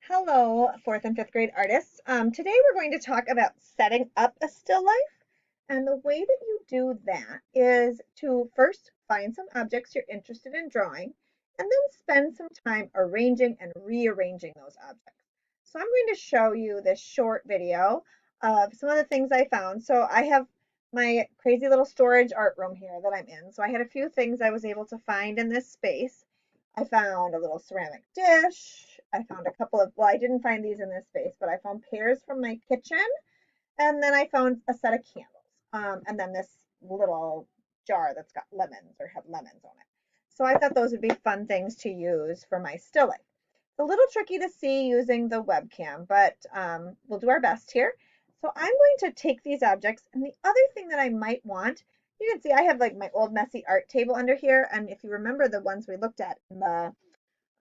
Hello, fourth and fifth grade artists. Today we're going to talk about setting up a still life. And the way that you do that is to first find some objects you're interested in drawing and then spend some time arranging and rearranging those objects. So I'm going to show you this short video of some of the things I found. So I have my crazy little storage art room here that I'm in. So I had a few things I was able to find in this space. I found a little ceramic dish. I found a couple of, well, I didn't find these in this space, but I found pears from my kitchen. And then I found a set of candles. And then this little jar that's got lemons or had lemons on it. So I thought those would be fun things to use for my still life. It's a little tricky to see using the webcam, but we'll do our best here. So I'm going to take these objects, and the other thing that I might want, you can see I have like my old messy art table under here, and if you remember the ones we looked at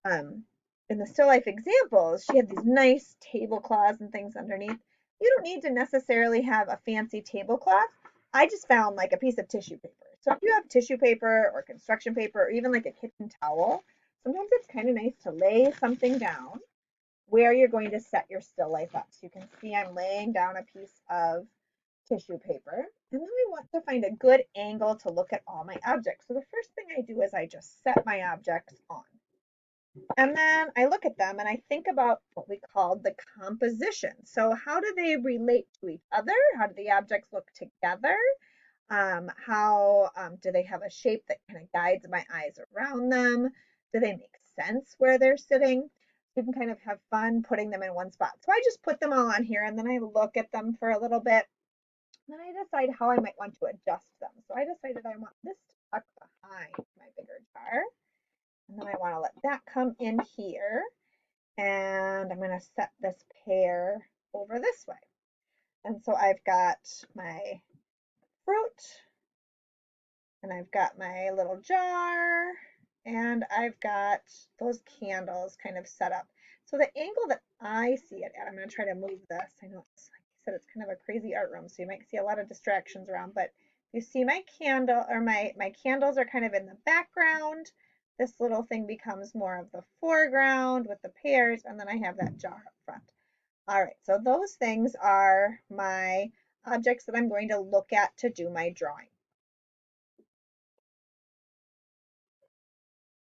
um, in the still life examples, she had these nice tablecloths and things underneath. You don't need to necessarily have a fancy tablecloth. I just found like a piece of tissue paper. So if you have tissue paper or construction paper or even like a kitchen towel, sometimes it's kind of nice to lay something down where you're going to set your still life up. So you can see I'm laying down a piece of tissue paper. And then I want to find a good angle to look at all my objects. So the first thing I do is I just set my objects on. And then I look at them and I think about what we call the composition. So how do they relate to each other? How do the objects look together? How do they have a shape that kind of guides my eyes around them? Do they make sense where they're sitting? You can kind of have fun putting them in one spot. So I just put them all on here and then I look at them for a little bit. And then I decide how I might want to adjust them. So I decided I want this to tuck behind my bigger jar. And then I want to let that come in here. And I'm going to set this pear over this way. And so I've got my fruit, and I've got my little jar, and I've got those candles kind of set up. So the angle that I see it at, I'm going to try to move this. I know it's, like I said, it's kind of a crazy art room, so you might see a lot of distractions around, but you see my candle, or my candles are kind of in the background. This little thing becomes more of the foreground with the pears, and then I have that jar up front. All right, so those things are my objects that I'm going to look at to do my drawing.